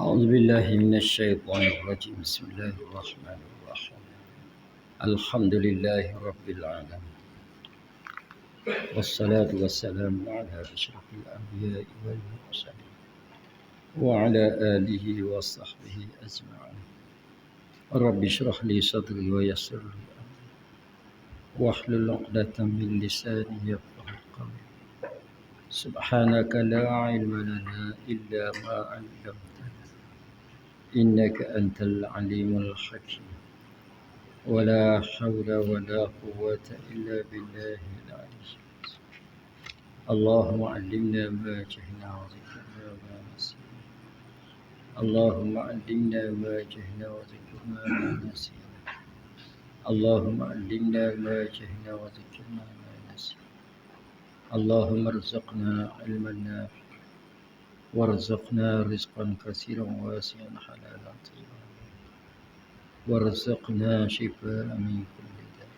أعوذ بالله من الشيطان الرجيم. بسم الله الرحمن الرحيم. الحمد لله رب العالمين، والصلاة والسلام على أشرف الأنبياء والمرسلين وعلى آله وصحبه أجمعين. رب اشرح لي صدري ويسر لي أمري واحلل عقدة من لساني يفقهوا قولي. سبحانك لا علم لنا إلا ما علمتنا إنك أنت العليم الحكيم. ولا حول ولا قوة إلا بالله العلي العظيم. اللهم علمنا ما جهلنا وذكرنا ما نسينا. اللهم علمنا ما جهلنا وذكرنا ما نسينا. اللهم علمنا ما جهلنا وذكرنا ما نسينا. اللهم ارزقنا علما نافعا وارزقنا رزقا كثيرا واسعا حلالا طيبا وارزقنا شفاء من كل داء.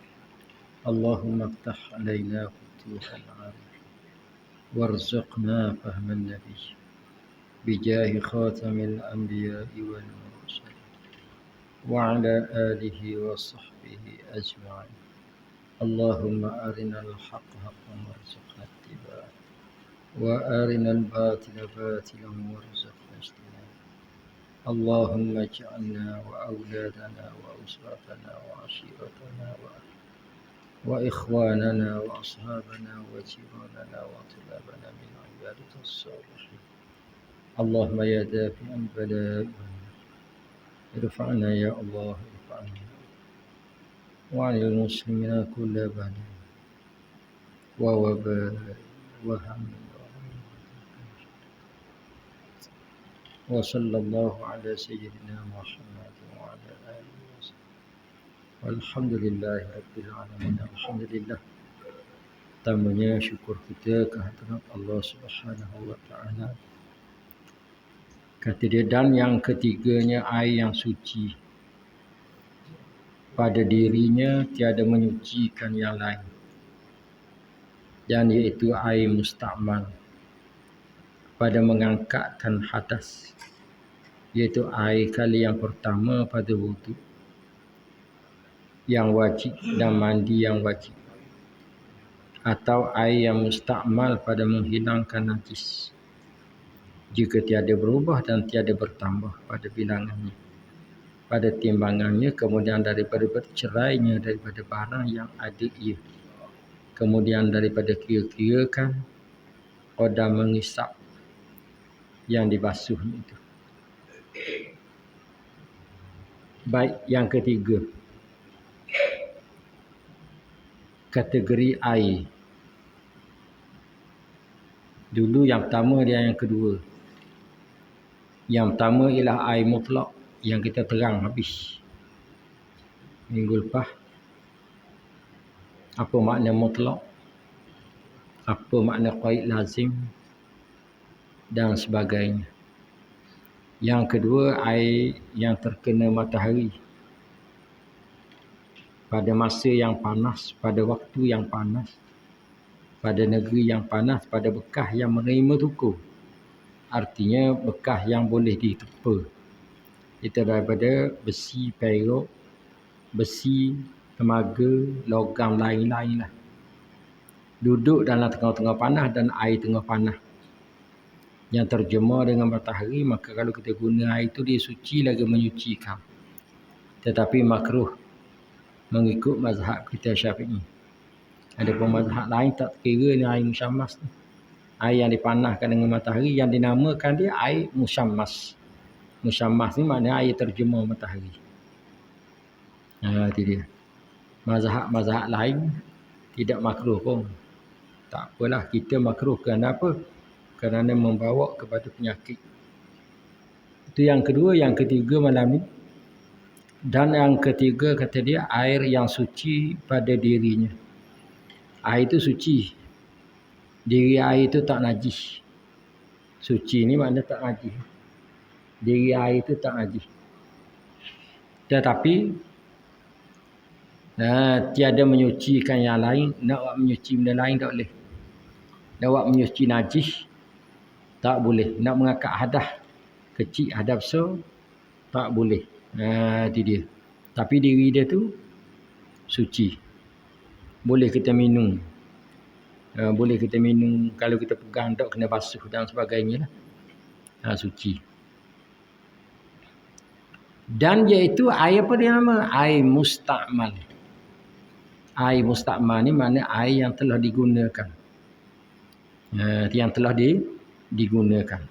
اللهم افتح علينا فتوح العارف وارزقنا فهم النبي بجاه خاتم الأنبياء والمرسلين وعلى آله وصحبه أجمعين. اللهم أرنا الحق حقا وارزقنا اتباعه وأرنا الباطل باطلا وارزقنا اجتنابه. اللهم اجعلنا وأولادنا وأسرتنا وعشيرتنا وإخواننا وأصحابنا وجيراننا وطلابنا من عبادك الصالحين. اللهم يا دافع البلاء ارفعنا يا الله، ارفعنا وعن المسلمين كل بلاء ووباء وهم وصلى الله على سيدنا محمد وعلى آله وسلم. والحمد لله رب العالمين. Alhamdulillah. Pertamanya syukur kita kehadirat Allah Subhanahu wa taala. Kata dia, dan yang ketiganya air yang suci. Pada dirinya tiada menyucikan yang lain. Dan iaitu air mustakmal pada mengangkatkan hadas, iaitu air kali yang pertama pada wudhu yang wajib dan mandi yang wajib, atau air yang mustakmal pada menghilangkan najis jika tiada berubah dan tiada bertambah pada bilangannya, pada timbangannya, kemudian daripada bercerainya daripada barang yang ada ia, kemudian daripada kira-kirakan qadar mengisap yang dibasuhnya itu. Baik, yang ketiga, kategori air. Dulu yang pertama dia yang kedua. Yang pertama ialah air mutlak yang kita terang habis minggu lepas. Apa makna mutlak? Apa makna qaid lazim? Dan sebagainya. Yang kedua, air yang terkena matahari pada masa yang panas, pada waktu yang panas, pada negeri yang panas, pada bekas yang menerima tukur. Artinya bekas yang boleh ditepa. Itu daripada besi, perak, besi, temaga, logam lain-lain lah. Duduk dalam tengah-tengah panas dan air tengah panas yang terjemah dengan matahari, maka kalau kita guna air itu dia suci lagi menyucikan. Tetapi makruh mengikut mazhab kita Syafi'i. Ada pun mazhab lain tak kira ni air musyammas ni. Air yang dipanaskan dengan matahari yang dinamakan dia air musyammas. Musyammas ni maknanya air terjemah matahari. Itu dia. Mazhab lain tidak makruh pun. Tak apalah, kita makruh kerana apa? Kerana membawa kepada penyakit. Itu yang kedua. Yang ketiga malam ni. Dan yang ketiga kata dia air yang suci pada dirinya. Air itu suci. Diri air itu tak najis. Suci ni makna tak najis. Diri air itu tak najis. Tetapi tiada menyucikan yang lain. Nak buat menyuci benda lain tak boleh. Nak buat menyuci najis tak boleh. Nak mengangkat hadas Kecil ada besar tak boleh. Itu dia. Tapi diri dia tu suci. Boleh kita minum. Boleh kita minum. Kalau kita pegang tak kena basuh dan sebagainya lah. Suci. Dan iaitu air apa dia nama? Air musta'mal. Air musta'mal ni makna air yang telah digunakan. Yang telah digunakan.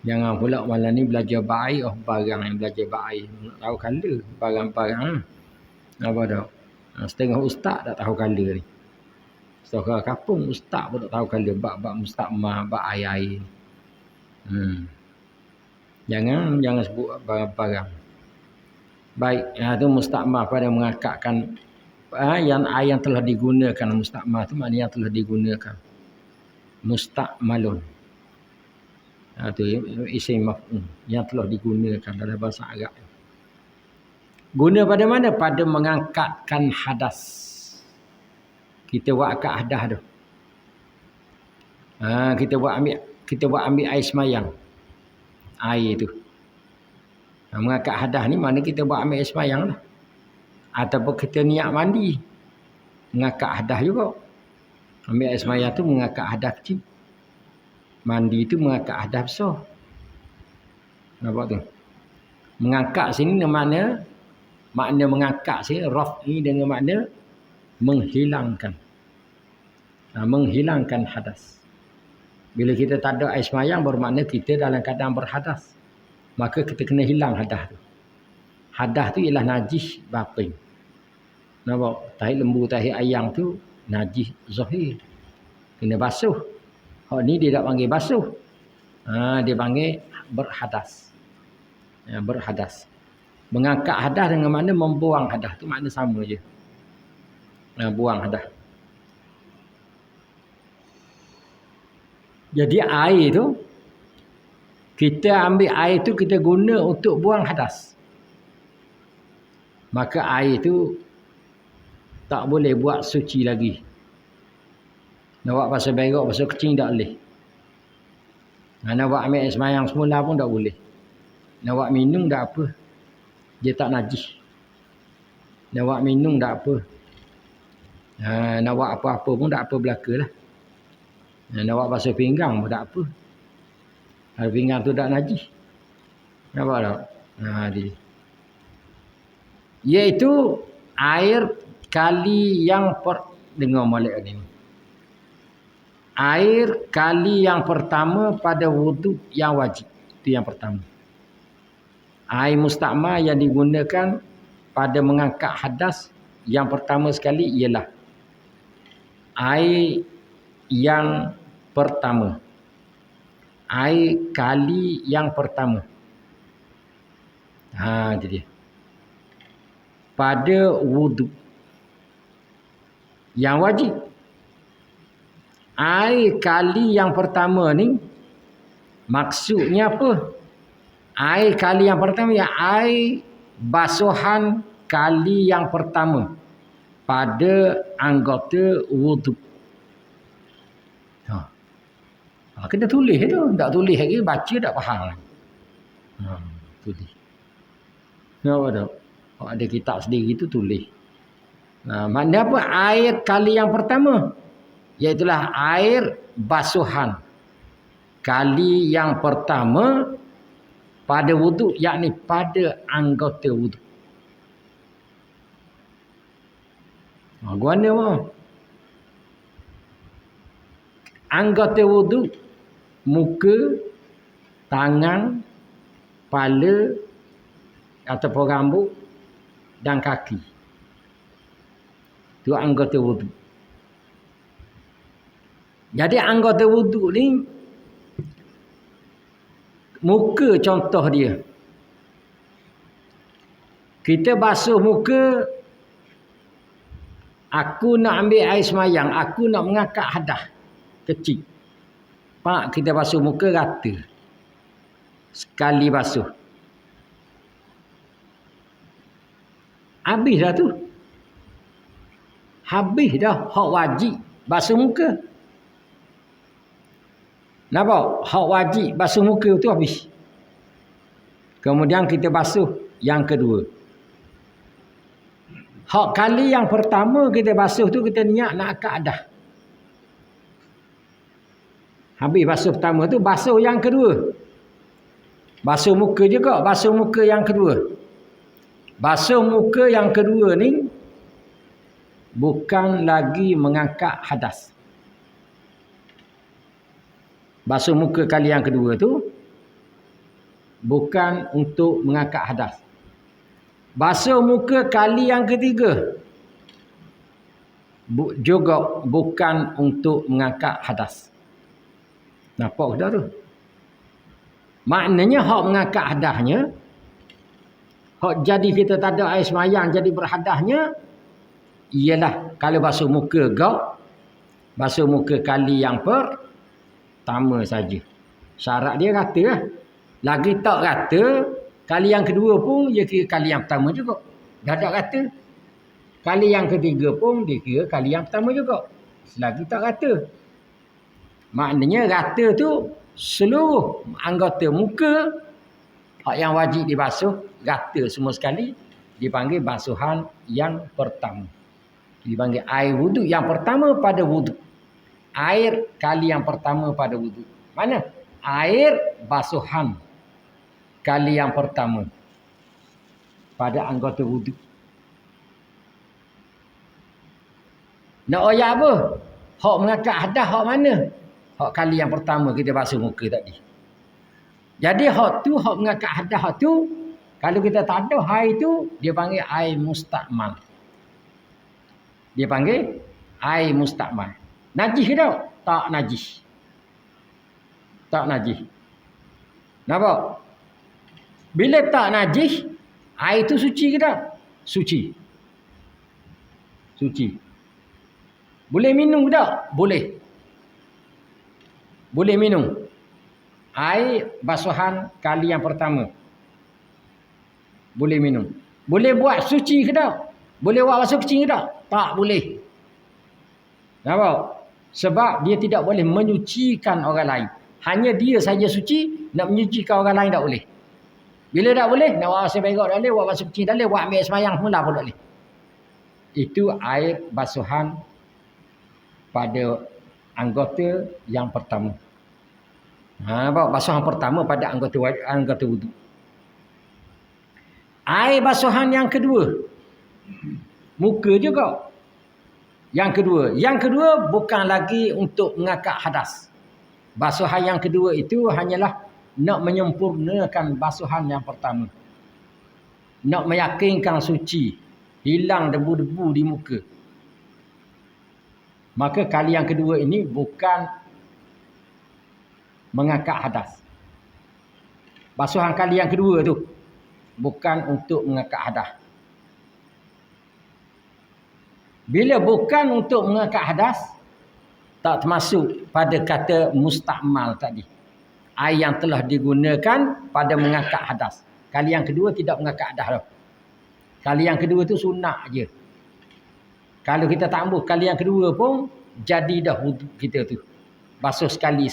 Jangan pula malam ni belajar baik barang yang belajar baik. Tak tahu kala barang-barang. Apa dah? Setengah ustaz tak tahu kala ni. Setengah kampung ustaz pun tak tahu kala bab musta'mal, bab air-air. Jangan sebut barang-barang. Baik, itu musta'mal pada mengakatkan yang telah digunakan. Musta'mal itu maknanya yang telah digunakan. Musta'malun. Itu isim maf'ul yang telah digunakan dalam bahasa Arab. Guna pada mana? Pada mengangkatkan hadas. Kita buat akad hadas tu. Kita buat ambil air semayang. Air tu. Mengangkat hadas ni mana kita buat ambil air semayang lah. Ataupun kita niat mandi. Mengangkat hadas juga. Ambil air semayang tu mengangkat hadas kecil. Mandi tu mengangkat hadas besar. Nampak tu? Mengangkat sini makna mengangkat sini raf'i dengan makna menghilangkan. Menghilangkan hadas. Bila kita tak ada air semayang bermakna kita dalam keadaan berhadas. Maka kita kena hilang hadas tu. Hadas tu ialah najis batin. Nampak? Tahi lembu, tahi ayam tu najis zahir. Kena basuh. Hak ni dia tak panggil basuh. Dia panggil berhadas. Berhadas. Mengangkat hadas dengan makna membuang hadas. Tu makna sama je. Buang hadas. Jadi air tu, kita ambil air tu kita guna untuk buang hadas. Maka air tu tak boleh buat suci lagi. Nak buat pasal berak, pasal kecing tak boleh. Nak buat ambil air semayang semula pun tak boleh. Nak buat minum tak apa. Dia tak najis. Nak buat minum tak apa. Nak buat apa-apa pun tak apa belaka lah. Nak buat basuh pinggang pun tak apa. Kalau pinggang tu tak najis. Nampak tak? Dia. Iaitu air kali yang dengar molek ni. Air kali yang pertama pada wuduk yang wajib. Itu yang pertama. Air musta'mal yang digunakan pada mengangkat hadas yang pertama sekali ialah air yang pertama. Air kali yang pertama. Itu dia. Pada wuduk yang wajib. Air kali yang pertama ni maksudnya apa? Air kali yang pertama ya air basuhan kali yang pertama pada anggota wuduk. Kena tulis tu. Tak tulis lagi baca tak faham. Tulis. Nampak tak? Kalau ada kitab sendiri tu tulis. Makna apa? Air kali yang pertama. Iaitulah air basuhan. Kali yang pertama pada wuduk. Yakni pada anggota wuduk. Guna apa? Anggota wuduk. Muka, tangan, kepala ataupun rambut dan kaki. Itu anggota wuduk. Jadi anggota wuduk ni muka contoh dia. Kita basuh muka, aku nak ambil air semayang, aku nak mengangkat hadas kecil. Pak, kita basuh muka rata. Sekali basuh. Habis dah tu. Habis dah hak wajib basuh muka. Nampak? Hak wajib basuh muka tu habis. Kemudian kita basuh yang kedua. Hak kali yang pertama kita basuh tu kita niat nak akad dah. Habis basuh pertama tu basuh yang kedua. Basuh muka juga, basuh muka yang kedua. Basuh muka yang kedua ni bukan lagi mengangkat hadas. Basuh muka kali yang kedua tu bukan untuk mengangkat hadas. Basuh muka kali yang ketiga juga bukan untuk mengangkat hadas. Nampak dah tu? Maknanya hak mengangkat hadasnya, hak jadi kita tak ada air semayang jadi berhadasnya, ialah kalau basuh muka basuh muka kali yang pertama saja. Syarat dia kata lah. Lagi tak kata, kali yang kedua pun dia kira kali yang pertama juga. Dah tak kata. Kali yang ketiga pun dia kira kali yang pertama juga. Selagi tak kata. Maknanya rata tu seluruh anggota muka hak yang wajib dibasuh rata semua sekali dipanggil basuhan yang pertama. Dipanggil air wuduk yang pertama pada wuduk. Air kali yang pertama pada wuduk. Mana? Air basuhan kali yang pertama pada anggota wuduk. Nak oyak apa? Hak mengangkat hadas hak mana? Hak kali yang pertama kita basuh muka tadi. Jadi hak tu, hak mengangkat hadas hak tu, kalau kita tak ada air tu, dia panggil air mustakmal. Dia panggil air mustakmal. Najis ke tak? Tak najis. Tak najis. Nampak? Bila tak najis, air tu suci ke tak? Suci. Suci. Boleh minum ke tak? Boleh. Boleh minum. Air basuhan kali yang pertama. Boleh minum. Boleh buat suci ke tak? Boleh buat basuh kecil ke tak? Tak boleh. Nampak? Sebab dia tidak boleh menyucikan orang lain. Hanya dia saja suci, nak menyucikan orang lain tak boleh. Bila tak boleh, nak buat basuh berak tak boleh, buat basuh kecil tak boleh, buat ambil semayang semula pun tak boleh. Itu air basuhan pada anggota yang pertama. Nampak? Basuhan pertama pada anggota wuduk. Air basuhan yang kedua. Muka juga. Yang kedua bukan lagi untuk mengangkat hadas. Basuhan yang kedua itu hanyalah nak menyempurnakan basuhan yang pertama. Nak meyakinkan suci. Hilang debu-debu di muka. Maka kali yang kedua ini bukan mengangkat hadas. Basuhan kali yang kedua tu bukan untuk mengangkat hadas. Bila bukan untuk mengangkat hadas, tak termasuk pada kata mustakmal tadi. Air yang telah digunakan pada mengangkat hadas. Kali yang kedua tidak mengangkat hadas. Kali yang kedua tu sunat je. Kalau kita tak ambil kali yang kedua pun, jadi dah wuduk kita tu. Basuh sekali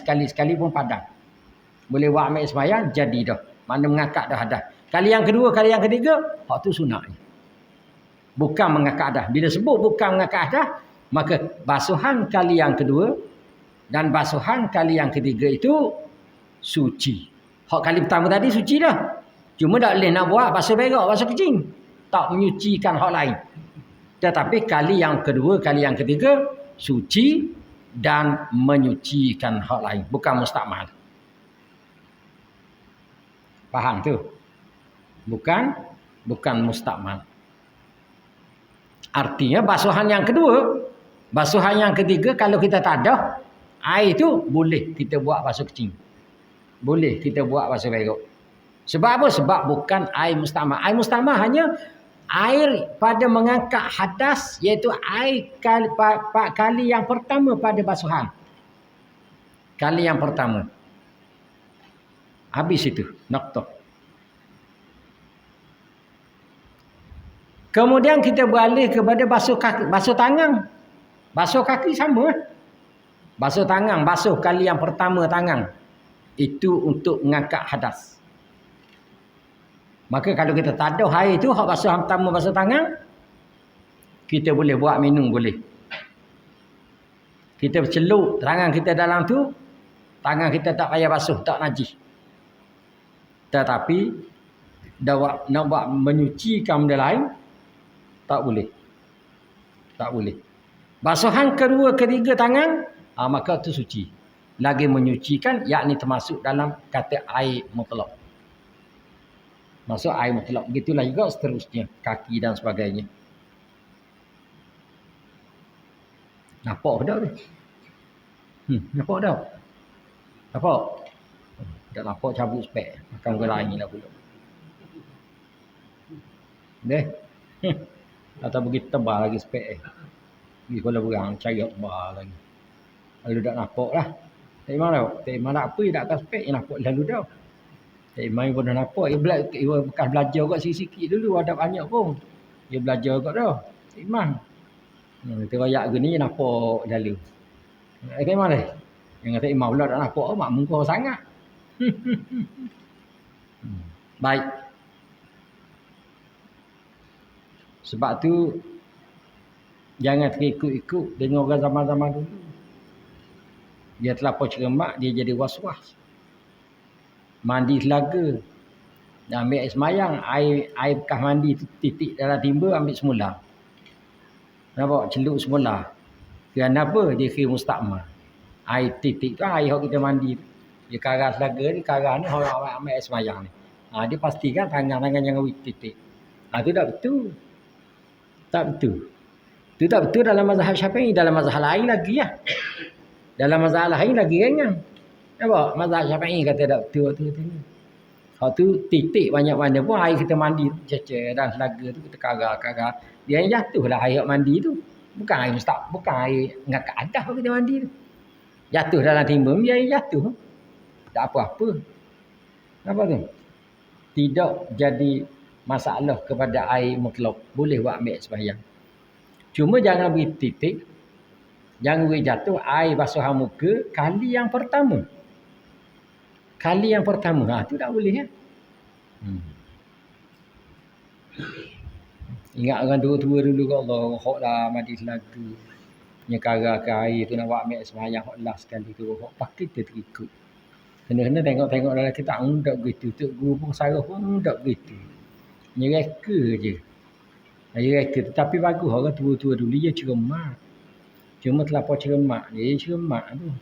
pun padam. Boleh buat ambil semayang, jadi dah. Mana mengangkat dah hadas. Kali yang kedua, kali yang ketiga, hak tu sunat je. Bukan mengangkat hadas. Bila sebut bukan mengangkat hadas, maka basuhan kali yang kedua dan basuhan kali yang ketiga itu suci. Hak kali pertama tadi suci dah. Cuma tak boleh nak buat basuh berak, basuh kecing. Tak menyucikan hak lain. Tetapi kali yang kedua, kali yang ketiga suci dan menyucikan hak lain. Bukan mustakmal. Faham tu? Bukan mustakmal. Artinya basuhan yang kedua, basuhan yang ketiga kalau kita tak ada air tu boleh kita buat basuh kecing. Boleh kita buat basuh berak. Sebab apa? Sebab bukan air mustakmal. Air mustakmal hanya air pada mengangkat hadas, iaitu air kali yang pertama pada basuhan. Kali yang pertama. Habis itu. Noktah. Kemudian kita beralih kepada basuh kaki, basuh tangan. Basuh kaki sama. Basuh tangan, basuh kali yang pertama tangan. Itu untuk mengangkat hadas. Maka kalau kita tak ada air tu, hak basuh pertama basuh tangan, kita boleh buat minum boleh. Kita bercelup tangan kita dalam tu, tangan kita tak payah basuh, tak najis. Tetapi nak buat menyucikan benda lain, tak boleh. Tak boleh. Basuhan kedua, ketiga tangan, maka tu suci. Lagi menyucikan, yakni termasuk dalam kata air mutlak. Masuk air mutlak. Begitulah juga seterusnya. Kaki dan sebagainya. Nampak tak tu? Nampak tak? Nampak? Tak nampak cabut spek. Makan ke lain lah pula. Deh. Atau begitu tebal lagi spek. Pergi Kuala Berang cari tebal lagi. Lalu tak nampak lah. Tak mana tau. Tak mana apa tak akan spek. Yang nampak lalu tau. Tak main pun dah nampak. Ia bekas belajar kot sikit-sikit dulu. Ada banyak pun. Dia belajar kot tau. Tak main. Kita rayak ke ni nampak lalu. Tak mana deh. Yang kata imam pula tak nampak. Mak muka sangat. Baik. Sebab tu jangan terikut-ikut dengan orang zaman-zaman dulu. Dia terlampau cermat, dia jadi was-was. Mandi telaga. Dia ambil air semayang, air bekas mandi tu titik dalam timba, ambil semula. Nampak? Celup semula. Kerana apa? Dia kira mustakmal. Air titik tu air yang kita mandi tu. Dia karah telaga ni, karah ni orang ambil air semayang ni. Dia pastikan tangan-tangan jangan titik. Tu tak betul. Tak betul. Itu tak betul dalam mazhab Syafi'i. Dalam mazhab lain lagi lah. Dalam mazhab lain lagi ringan. Nampak? Mazhab Syafi'i kata tak betul waktu tu. Hak tu titik banyak mana pun air kita mandi cecer dan telaga tu kita karah. Dia yang jatuh lah air mandi tu. Bukan air bukan air ngakak adah kita mandi tu. Jatuh dalam timba dia yang jatuh. Tak apa-apa. Apa tu? Tidak jadi masalah kepada air mutlak. Boleh buat ambil sembahyang. Cuma jangan beri titik. Jangan beri jatuh air basuhan muka kali yang pertama. Kali yang pertama. Tu tak boleh ya. Ingat orang tua-tua dulu kat Allah. Hok lah mandi telaga. Nyekara ke air tu nak buat ambil sembahyang. Hok lah sekali tu. Hok pakai kita terikut. Kena-kena tengok-tengok dalam kita. Tak begitu. Tok guru pun sarah pun tak begitu. Nyereka je. Nyereka. Tetapi bagus orang tua-tua dulu. Dia cermat. Cuma terlampau cermat. Dia cermat tu.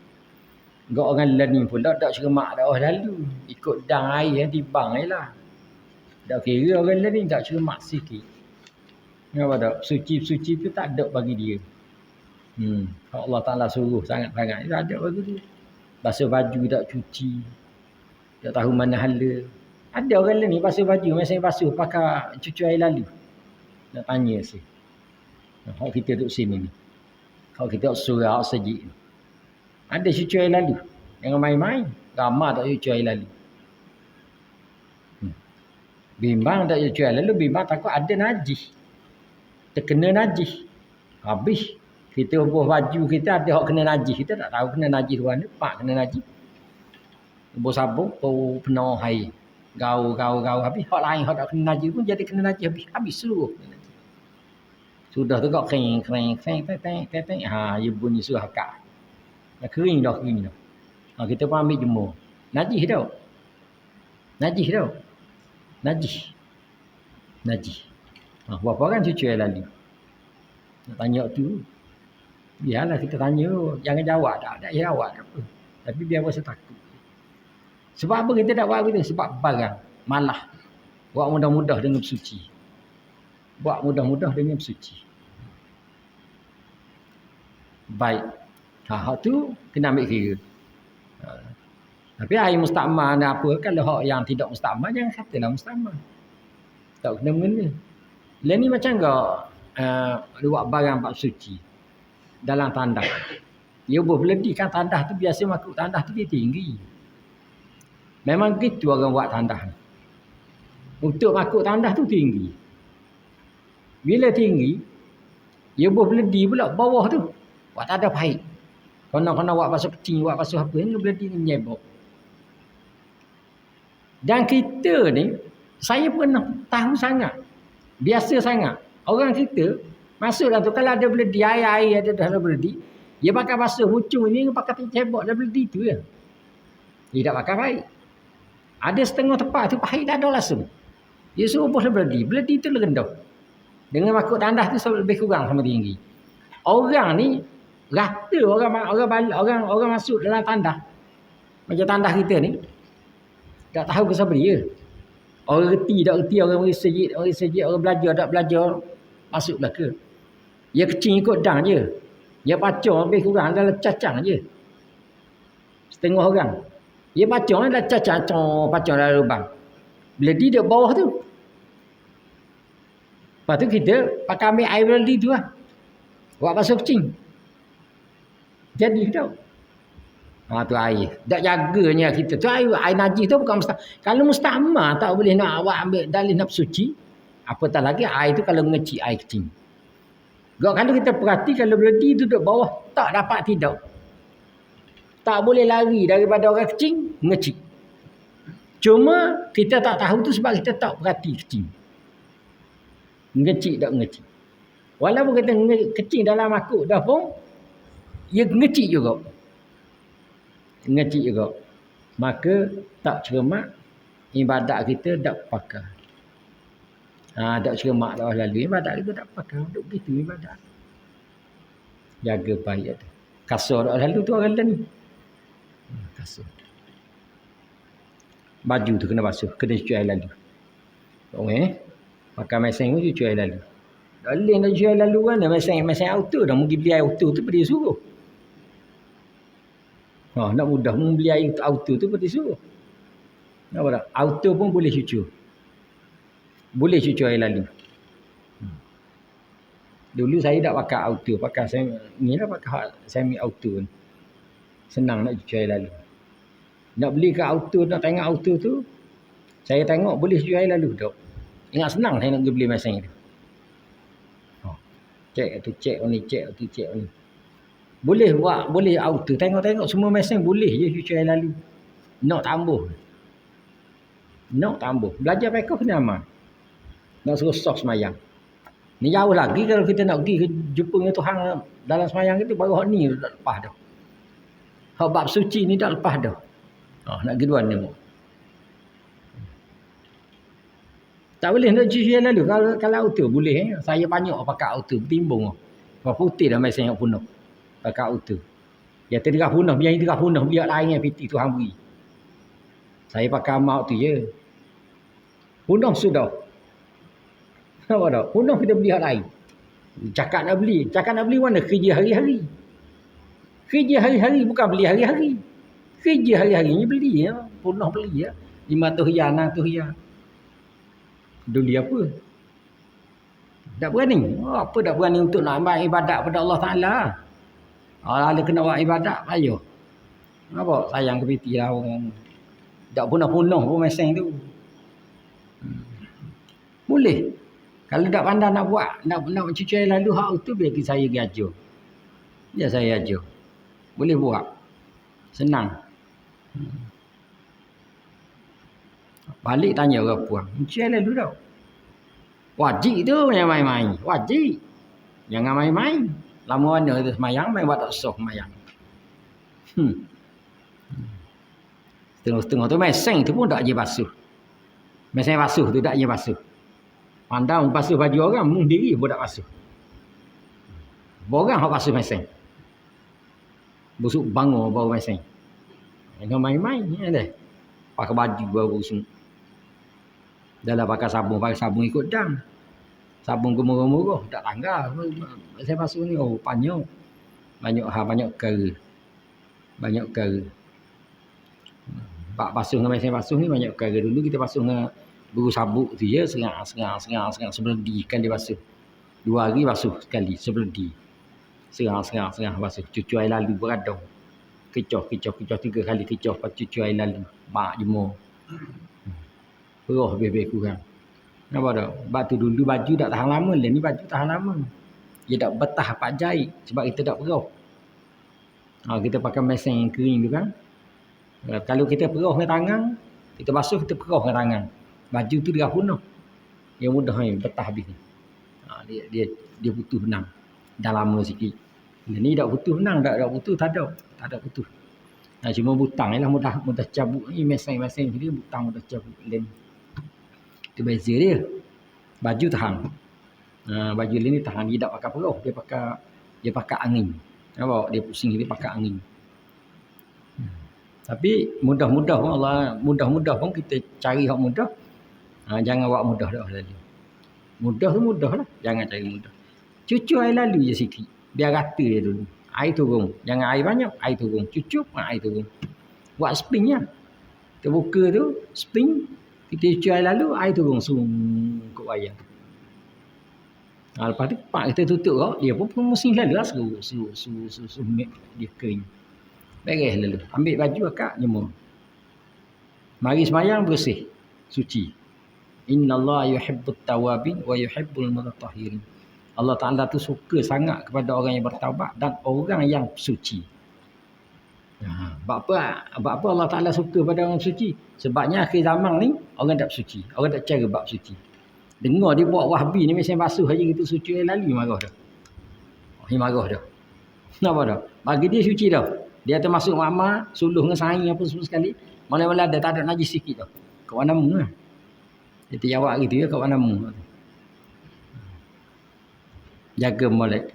Gak orang lain pula tak cermat dah lalu. Ikut dang air yang tibang je lah. Tak kira orang lain tak cermat sikit. Kenapa tak? Suci-suci tu tak ada bagi dia. Allah Ta'ala suruh sangat-sangat. Tak ada bagi dia. Basuh baju tak cuci. Tak tahu mana hala. Ada orang lain ni basuh baju. Masa basuh pakai cuci air lalu. Nak tanya sih. Kalau kita duduk sini ni. Kalau kita surau sejik ni. Ada cuci air lalu. Jangan main-main. Ramah tak cuci air lalu. Bimbang tak cuci air lalu. Bimbang takut ada najis. Terkena najis. Habis. Kita buah baju kita ada hak kena najis. Kita tak tahu kena najis mana. Pak kena najis. Buah sabuk. Buah penuh air. Gau. Habis hak lain hak tak kena najis pun jadi kena najis. Habis seluruh. Sudah tu kau kering. Dia bunyi suruh akak. Dah kering dah. Kita pun ambil jemur. Najis tau. Berapa orang cuci air lalu? Nak tanya tu. Biarlah kita tanya. Jangan jawab tak. Tak jawab apa. Tapi biar rasa takut. Sebab apa kita tak buat begitu? Sebab barang. Malah. Buat mudah-mudah dengan bersuci. Baik. Hak tu kena ambil kira. Tapi air mustakmal ni apa? Kalau hak yang tidak mustakmal, jangan katalah mustakmal. Tak kena mengena. Lain ni macam enggak buat barang bab suci dalam tandas. Dia berledi kan tandas tu biasa makhluk tandas tu dia tinggi. Memang gitu orang buat tandas ni. Untuk makhluk tandas tu tinggi. Bila tinggi, dia berledi pula bawah tu. Buat tandas baik. Kena buat basuh kecil, buat basuh apa ni beledi ni menyebok. Dan kita ni, saya pernah tahu sangat, biasa sangat. Orang kita masuk dalam tu kalau ada beledi, air ada dalam beledi, dia pakai basuh hujung ni pakai cebok dalam beledi tu ya. Dia tak pakai baik. Ada setengah tempat tu pahit tak ada langsung. Dia suruh buah beledi. Beledi tu rendah. Dengan makuk tandas tu lebih kurang sama tinggi. Orang ni rata orang masuk dalam tandas. Macam tandas kita ni. Tak tahu ke siapa dia. Orang reti tak reti, orang risajit, orang belajar tak belajar. Masuklah ke. Dia kecil ikut dang je. Dia pacor lebih kurang dalam cacang je. Setengah orang. Dia pacor dah cacang, pacor dalam lubang. Beledi dia bawah tu. Lepas tu kita pakai ambil air beledi tu lah. Buat basuh kucing. Jadi tau. Tu air. Tak jaganya kita. Tu air najis tu bukan mustahil. Kalau mustahil tak boleh nak awak ambil dalih nak suci. Apatah lagi air tu kalau mengecik air kecil. Kalau kita perhati kalau beledi tu duduk bawah tak dapat tidur. Tak boleh lari daripada orang kecil mengecik. Cuma kita tak tahu tu sebab kita tak perhati kecil. Ngecik tak ngecik. Walaupun kita kecil dalam makuk dah pun, ia ngecik juga. Ngecik juga. Maka tak cermat, ibadat kita tak pakai. Tak cermat dah lalu, ibadat kita tak pakai. Duk begitu ibadat. Jaga baik. Kasar dah lalu tu orang lain. Kasar. Baju tu kena basuh, kena cuci air lalu. Pakai mesin tu cuci air lalu. Tak boleh nak cuci air lalu kan, mesin auto dah. Mungkin beli air auto tu pergi suruh. Nak mudah beli air auto tu pergi suruh. Nampak tak? Auto pun boleh cuci. Boleh cuci air lalu. Dulu saya tak pakai auto, pakai semi auto. Senang nak cuci air lalu. Nak beli ke auto, nak tengok auto tu, saya tengok boleh cuci air lalu tak. Ingat senang saya nak pergi beli mesin tu. Cek ni. Boleh buat, boleh auto. Tengok semua mesin boleh je cuci air lalu. Nak tambah. Belajar pekah kena amal. Nak suruh sok semayang. Ni jauh lagi kalau kita nak pergi jumpa dengan Tuhan dalam semayang itu, baru hak ni dah lepas dah. Hak bab suci ni dah lepas dah. Nak pergi dua ni. Tak boleh nak cuci air lalu. Kalau auto boleh. Saya banyak pakai auto. Bertimbung. Kalau putih dah mesin yang punah. Pakai auto. Dia terderah punah. Biar terderah punah. Biar lain yang piti Tuhan beri. Saya pakai amal tu je. Punah sudah. Apa tak? Punah kita beli hak lain. Cakap nak beli mana? Kerja hari-hari. Kerja hari-hari bukan beli hari-hari. Kerja hari-hari ni beli ya. Punah beli ya. 500 riyal, 600 riyal. Duli apa? Tak berani. Apa tak berani untuk nak ambil ibadat pada Allah Ta'ala? Kalau kena buat ibadat, payah. Apa? Sayang kepiti lah orang. Tak punah-punah pun mesin tu. Boleh. Kalau tak pandai nak buat, nak cuci air lalu, hak tu biar saya pergi ajar. Biar saya ajar. Boleh buat. Senang. Balik tanya orang puan. Cuci air lalu tau. Wajib tu yang main-main. Wajib. Jangan main-main. Lama mana tu semayang, main buat tak soh semayang. Setengah-setengah tu mesin tu pun tak je basuh. Mesin basuh tu tak je basuh. Pandang basuh baju orang, mung diri pun tak basuh. Borang hak basuh mesin. Busuk bangun baru mesin. Jangan main-main ni ada. Pakai baju baru busuk. Dalam pakai sabun ikut dam. Sabun gemurah-murah, tak langgar. Saya basuh ni, banyak. Banyak kera. Bak basuh dengan mesin basuh ni banyak kera. Dulu kita basuh dengan guru sabuk tu je, serang sebeledi kan dia basuh. 2 hari basuh sekali sebeledi. Serang basuh. Cuci air lalu beradang. Kecoh 3 kali kecoh, lepas cuci air lalu. Bak jemur. Perah lebih kurang. Nampak tak? Sebab tu dulu baju tak tahan lama. Ni baju tahan lama. Dia tak betah pak jahit. Sebab kita tak perah. Kita pakai mesin yang kering tu kan. Kalau kita perah dengan tangan, kita basuh, kita perah dengan tangan. Baju tu dia punah. Yang mudah ni, betah habis ni. Dia putus benang. Dah lama sikit. Ni tak putus benang, tak putus, tak ada putus. Cuma butang je lah mudah cabut ni. Mesin dia butang mudah cabut. Lem. Itu beza dia. Baju tahan. Baju lem ni tahan. Dia tak pakai perah. Dia pakai angin. Nampak? Dia pusing, dia pakai angin. Tapi mudah-mudah pun Allah, mudah-mudah pun kita cari hak mudah. Jangan buat mudah dah lalu. Mudah tu mudah lah. Jangan cari mudah. Cucuk air lalu je sikit. Biar rata je dulu. Air turun. Jangan air banyak, air turun. Cucuk, air turun. Buat spin lah. Kita buka tu, spin. Kita cucuk air lalu, air turun. Ke wayang tu. Lepas tu, pak kita tutup kau. Dia pun mesin lalu lah. Dia kering. Beres lalu. Ambil baju akak, jemur. Mari semayang, bersih. Suci. Innallaha yuhibbut tawabin wa yuhibbul mutatahhirin. Allah Ta'ala tu suka sangat kepada orang yang bertaubat dan orang yang suci. Sebab apa Allah Ta'ala suka pada orang suci? Sebabnya akhir zaman ni orang tak suci. Orang tak cara bab suci. Dengar dia buat wahbi ni mesin basuh aja gitu suci lalu marah dah. Marah dah. Kenapa dah? Bagi dia suci dah. Dia termasuk mama, suluh dengan saing apa semua sekali. Mana-mana ada tak ada najis sikit dah. Kat mana mu lah. Dia jawab gitu ya kat mana mu. Jaga molek.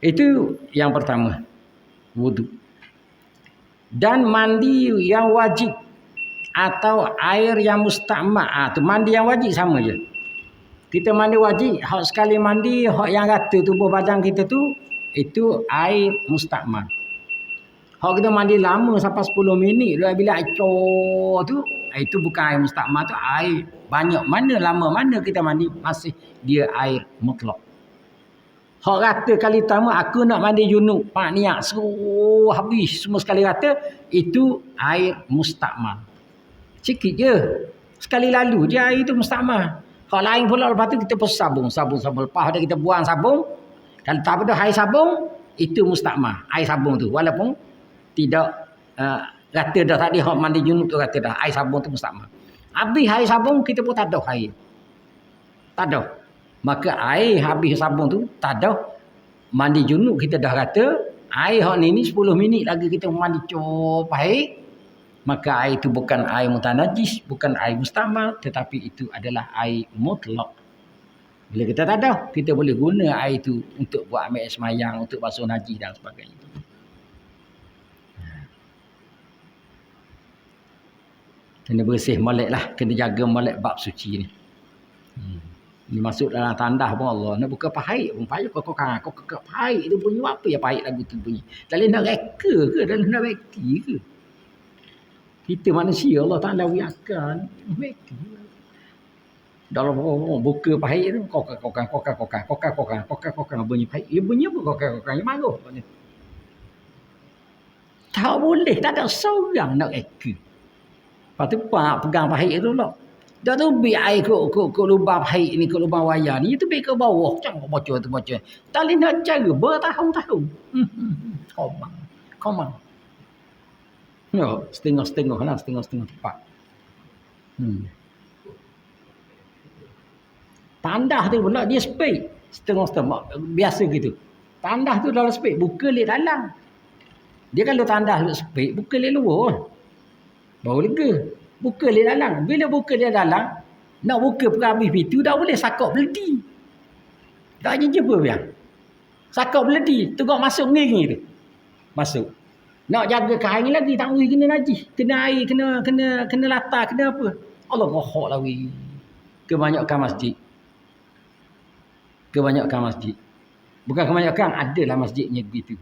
Itu yang pertama. Wudu. Dan mandi yang wajib atau air yang mustakmal. Tu mandi yang wajib sama je. Kita mandi wajib, hak sekali mandi, hak yang rata tubuh badan kita tu itu air mustakmal. Hak kita mandi lama sampai 10 minit bila acor tu, itu bukan air mustakmal, tu air banyak mana lama mana kita mandi masih dia air mutlak. Hak rata kali pertama aku nak mandi junub, pak niat seluruh habis semua sekali rata, itu air mustakmal. Sikit je. Sekali lalu je air itu mustakmal. Hak lain pula lepas tu kita pun sabun. Lepas dah kita buang sabun, dan tak ada air sabun, itu mustakmal. Air sabun tu walaupun tidak rata dah tadi hak mandi junub tu rata dah. Air sabun tu mustakmal. Habis air sabun kita pun tak ada air. Tak ada. Maka air habis sabun tu tak ada. Mandi junub kita dah rata. Air hak ni 10 minit lagi kita mandi cop air. Maka air itu bukan air mutanajis, bukan air mustakmal, tetapi itu adalah air mutlak. Bila kita tak ada, kita boleh guna air itu untuk buat ambil semayang, untuk basuh najis dan sebagainya. Kena bersih molek lah, kena jaga molek bab suci ni. Ini masuk dalam tandah pun Allah. Nak buka pahit pun payah kau pahit tu bunyi apa ya pahit lagu tu bunyi. Dalam nak reka ke? Dalam nak reki ke? Kita manusia Allah Ta'ala wiakan. Dalam buka pahit tu kokang bunyi pahit. Ia bunyi apa kokang yang marah. Tak boleh, tak ada seorang nak reka. Lepas tu pegang pahit tu lah. Dah tu biar air ke lubang pahit ni, ke lubang wayar ni, itu biar ke bawah. Jangan bocor. Tak boleh nak cara bertahun-tahun. Komang. Ya, setengah-setengah lah, setengah-setengah tepat. Tandah tu pula dia spek. Setengah-setengah. Biasa gitu. Tandah tu dalam spek. Buka lihat dalam. Dia kalau tandah spek, buka lihat luar. Baru lega. Buka lihat dalam. Bila buka lihat dalam, nak buka perhabis pintu, tak boleh sakok beledi. Tak jumpa biar. Sakok beledi. Tengok masuk ngeri tu. Masuk. Nak jaga kain lagi tak boleh kena najis, kena air, kena latar, kena apa. Allah rohok lah weh. Kebanyakan masjid. Bukan kebanyakan, adalah masjidnya begitu.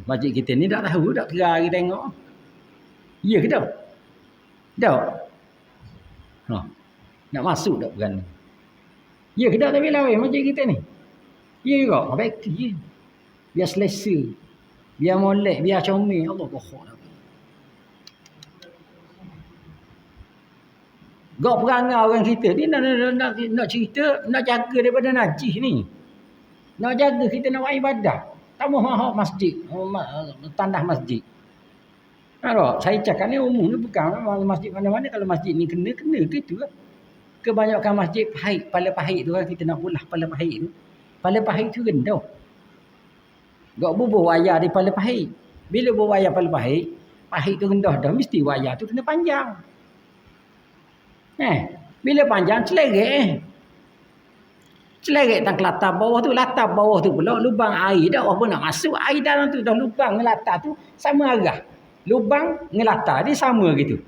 Masjid kita ni tak tahu, tak kira kita tengok. Ya ke tak? Tak. Nak masuk tak berani. Ya ke tak tapi lawan masjid kita ni? Ya ke tak? Baik je. Biar selesa. Biar molek, biar comel. Allah bohong lah. Gak perangai orang kita ni nak cerita, nak jaga daripada najis ni. Nak jaga kita nak buat ibadah. Tak mau masjid, tandah masjid. Kalau saya cakap ni umum ni bukan masjid mana-mana, kalau masjid ni kena gitu lah. Kebanyakan masjid pahit, pala pahit tu kan, kita nak ulah pala pahit tu. Pala pahit tu rendah. Gak bubuh wayar di pala pahit. Bila bubuh wayar pala pahit, pahit tu rendah dah, mesti wayar tu kena panjang. Bila panjang celerek. Celerek tang latar bawah tu pula lubang air dah apa nak masuk, air dalam tu dah lubang dengan latar tu sama arah. Lubang dengan latar dia sama gitu.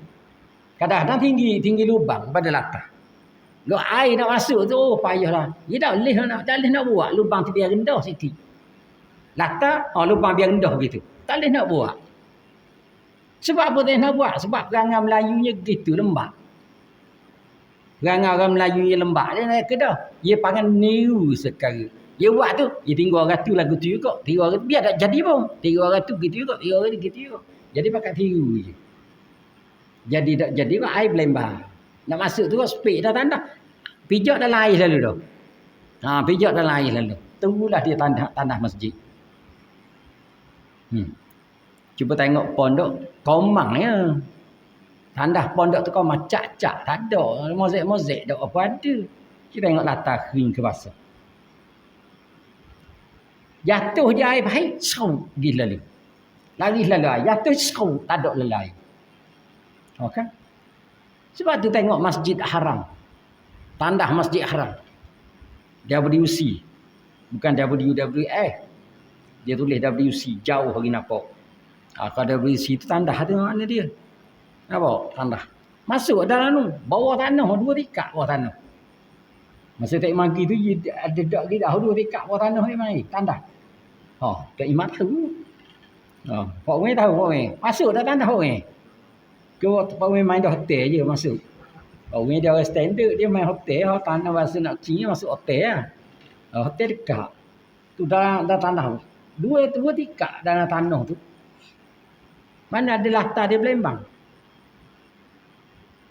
Kadang-kadang tinggi lubang pada latar. Kalau air nak masuk tu payahlah. Dia dah leh nak buat lubang tu biar rendah sikit. Latar lubang biar rendah gitu. Tak leh nak buat. Sebab apa tak nak buat? Sebab perangai Melayunya gitu lembab. Perangai orang Melayunya lembab dia nak kedah. Dia panggil niru sekarang. Dia buat tu, dia tinggal orang tu lagu tu juga. Tiga orang tu biar tak jadi pun. Tiga orang tu gitu juga, tiga orang tu gitu juga. Jadi pakai tiru je. Jadi tak jadi pun air belembar. Nak masuk tu spek dah tanda. Pijak dalam air lalu dah. Pijak dalam air lalu. Tunggulah dia tanah masjid. Cuba tengok pondok komangnya. Tandah pondok tu komang cak-cak. Tak ada. Mozek-mozek tak apa ada. Kita tengok latar kering ke basah. Jatuh je air baik. Sau pergi lalu. Lari lalu air. Jatuh sau. Tak ada lalu air. Okay? Sebab tu tengok Masjid Haram. Tandah Masjid Haram. WC. Bukan WWF. Dia tulis WC. Jauh lagi nampak. Kalau WC tu tandah tu mana dia? Nampak? Tandah. Masuk dalam tu. Bawah tanah. 2 tingkat bawah tanah. Masa tak magi tu ada dak kita 2 tingkat bawah tanah ni mai. Tandah. Tak imat tahu. Pak Wei tahu Pak Wei. Masuk dah tandah Pak Wei. Pak Wei main dah hotel je masuk. Pak Wei dia orang standard dia main hotel. Tanah bahasa nak Cina masuk hotel lah. Hotel dekat. Tu dah tanah. 2 tingkat dalam tanah tu. Mana ada latar dia belembang.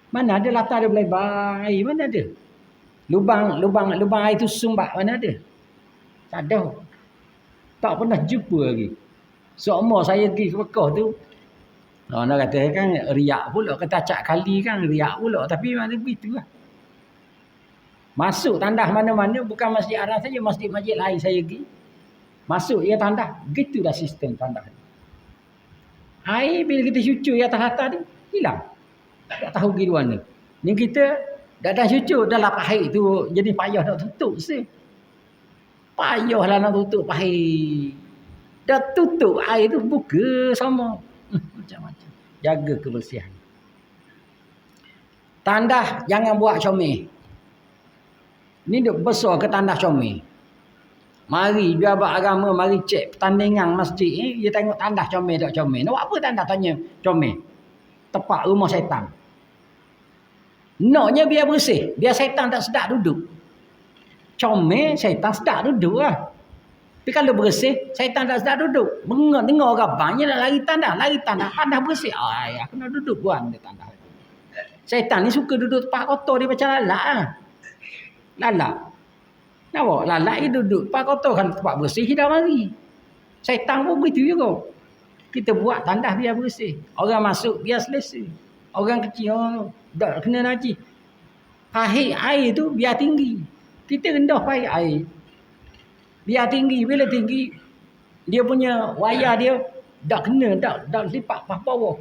Mana ada latar dia belembang. Mana ada. Lubang air tu sumbat mana ada. Tak ada. Tak pernah jumpa lagi. Seumur saya pergi ke Mekah tu. Nak kata kan riak pula. Kata acak kali kan riak pula. Tapi mana begitu lah. Masuk tandah mana-mana. Bukan Masjid Haram saja. Masjid-masjid lain saya pergi. Masuk ia tandah. Begitulah sistem tandah. Air bila kita cucur atas latar ni. Hilang. Tak tahu pergi mana. Ni kita dah cucur. Dah lapar air tu. Jadi payah nak tutup sih. Payahlah nak tutup air. Dah tutup air tu buka sama. Macam-macam. Jaga kebersihan. Tandah jangan buat comel. Ni duk besar ke tandah comel. Mari biar agama mari cek pertandingan masjid ni. Dia tengok tandah comel tak comel. Nak buat apa tandah tanya comel? Tepat rumah syaitan. Naknya biar bersih. Biar syaitan tak sedap duduk. Comel syaitan sedap duduk lah. Tapi kalau bersih, syaitan tak sedap duduk. Dengar rabangnya nak lari tandah. Tandah bersih. Aku nak duduk buan dia tandah. Syaitan ni suka duduk tempat kotor dia macam lalak lah. Lalak. Nampak? Lalak dia duduk tempat kotor. Kalau tempat bersih, dia dah mari. Syaitan pun begitu juga. Kita buat tandah biar bersih. Orang masuk biar selesa. Orang kecil, tak kena najis. Pahit air tu biar tinggi. Kita rendah pahit air. Biar tinggi. Bila tinggi, dia punya wayar dia tak kena, tak lipat pas bawah.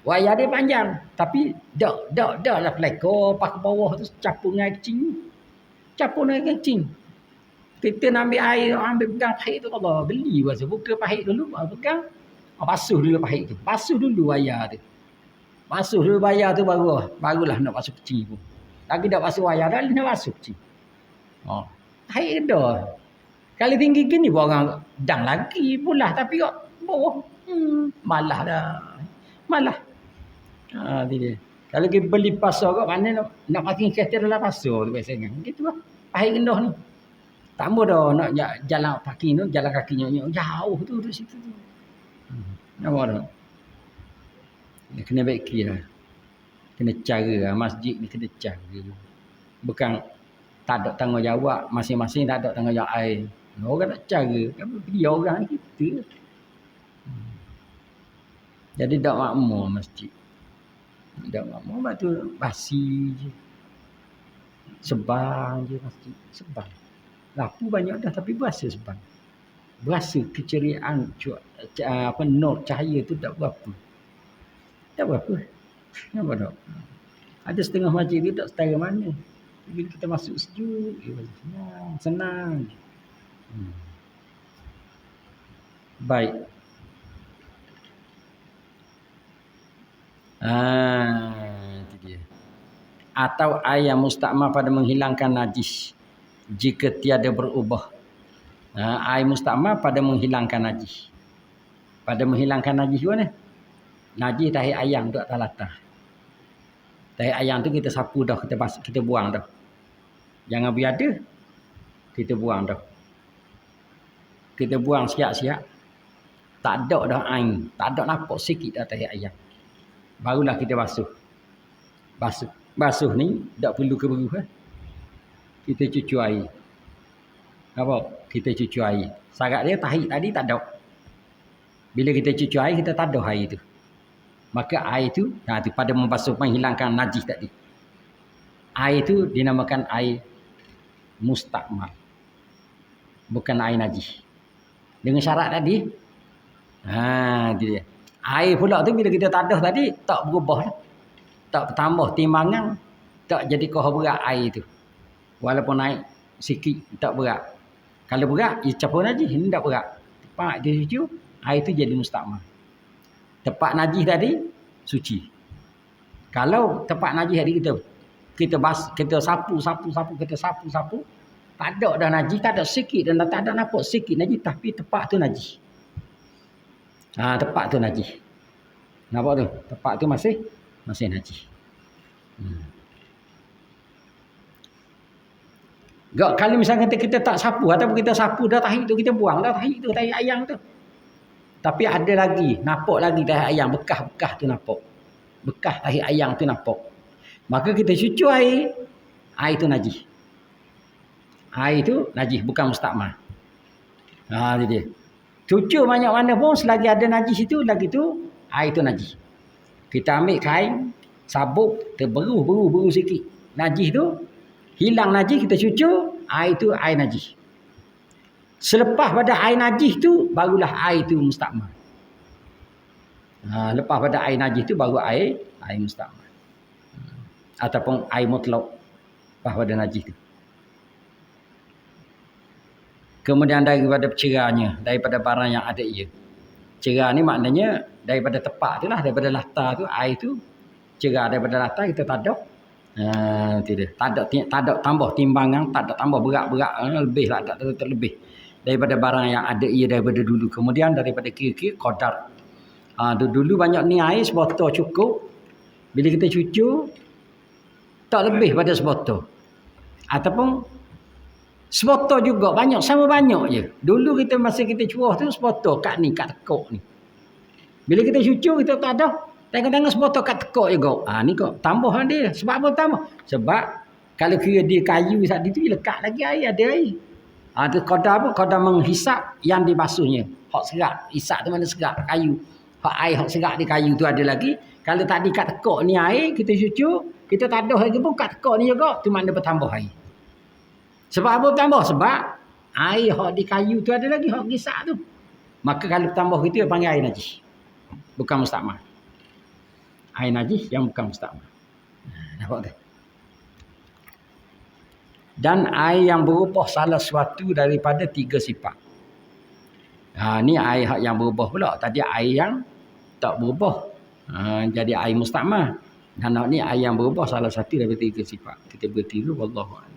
Wayar dia panjang. Tapi tak lah pelekor pas bawah tu capur dengan air kecil. Capur dengan kecil. Kita nak ambil air, ambil pegang pahit tu. Allah beli masa buka pahit dulu. Pegang. Basuh dulu pahit tu. Basuh dulu wayar tu. Basuh dulu wayar tu barulah nak basuh kecil pun. Lagi dah basuh wayar dah nak basuh kecil. Pahit dah. Kalau tinggi gini orang dang lagi pula. Tapi kok bawah. Malah dah. Malah. Dia. Kalau kita beli pasar kat mana nak parking kereta dalam pasar tu biasanya. Gitu lah. Pahit rendah ni. Tak mau dah nak jalan parking tu, jalan kaki nyok jauh tu duduk situ tu. Nampak tak? Dia kena baiki lah. Kena cara lah. Masjid ni kena cara. Bukan tak ada tanggungjawab. Masing-masing tak ada tanggungjawab air. Orang nak cara, kan dia orang kita. Jadi tak makmur masjid. Tak makmur, lepas tu basi je. Sebang je masjid. Sebang. Lapu banyak dah tapi berasa sebang. Berasa keceriaan nur cahaya tu tak berapa. Tak berapa. Nampak tak? Ada setengah masjid tu tak setara mana. Bila kita masuk sejuk, senang. Baik. Itu dia. Atau air yang mustakmal pada menghilangkan najis jika tiada berubah. Air mustakmal pada menghilangkan najis. Pada menghilangkan najis mana? Najis tahi ayam tu atas latah. Tahi ayam tu kita sapu dah, kita buang dah. Jangan biar ada. Kita buang dah. Kita buang siap-siap. Tak ada dah air. Tak ada nampak sikit dah tahi ayam. Barulah kita basuh. Basuh ni tak perlu keberuh. Kita cuci air. Apa? Kita cuci air. Syarat dia tahi tadi tak ada. Bila kita cuci air, kita tadah air tu. Maka air tu, pada membasuh, menghilangkan najis tadi. Air tu dinamakan air mustakmal. Bukan air najis. Dengan syarat tadi. Itu dia. Air pula tu bila kita tadah tadi, tak berubah. Tak bertambah timbangan. Tak jadi kohor berat air tu. Walaupun naik sikit, tak berat. Kalau berat, ia campur najis. Ini tak berat. Tepat dia suci, air tu jadi mustakmal. Tepat najis tadi, suci. Kalau tepat najis tadi kita sapu, kita sapu. Tak ada dah najis, tak ada sikit dan tak ada nampak sikit najis, tapi tepat tu najis. Tepat tu najis. Nampak tu? Tepat tu masih najis. Kalau misalnya kita tak sapu ataupun kita sapu dah tahi tu, kita buang dah tahi tu, tahi ayam tu. Tapi ada lagi, nampak lagi tahi ayam, bekas-bekas tu nampak. Bekas tahi ayam tu nampak. Maka kita cuci air tu najis. Air tu najis, bukan mustakmal. Itu dia. Cuci banyak mana pun selagi ada najis itu, lagi tu air tu najis. Kita ambil kain, sabuk, terberu sikit. Najis tu, hilang najis, kita cuci, air tu air najis. Selepas pada air najis tu, barulah air tu mustakmal. Lepas pada air najis tu, baru air mustakmal. Ataupun air mutlak. Lepas pada najis tu. Kemudian daripada cerahnya, daripada barang yang ada ia. Cerah ni maknanya daripada tepak tu lah, daripada latar tu, air tu cerah daripada latar, kita tadak. Tidak. Tak ada tambah timbangan, tak ada tambah berat-berat, lebih lah, tak terlebih. Daripada barang yang ada ia daripada dulu. Kemudian daripada kira-kira qadar. Dulu banyak ni air sebotol cukup. Bila kita cuci, tak lebih pada sebotol. Ataupun sebotol juga banyak, sama banyak je. Dulu kita masa kita curah tu sebotol kat ni, kat tekuk ni. Bila kita cuci, kita tak ada. Tengok-tengok sebotol kat tekuk juga. Ni kok tambah dia. Sebab apa tambah? Sebab kalau kira dia kayu saat itu, dia lekat lagi air, ada air. Itu qadar apa? Qadar menghisap yang dibasuhnya. Hak serat. Hisap tu mana serat? Kayu. Hak air, hak serat di kayu tu ada lagi. Kalau tadi kat tekuk ni air, kita cuci, kita tak ada lagi pun kat tekuk ni juga. Tu makna bertambah air. Sebab apa bertambah? Sebab air hak di kayu tu ada lagi, hak hisap tu. Maka kalau bertambah itu, dia panggil air najis. Bukan mustakmal. Air najis yang bukan mustakmal. Nampak tak? Dan air yang berubah salah suatu daripada 3 sifat. Ni air yang berubah pula. Tadi air yang tak berubah. Jadi air mustakmal. Dan ni air yang berubah salah satu daripada 3 sifat. Kita bertiru, wallahu a'lam.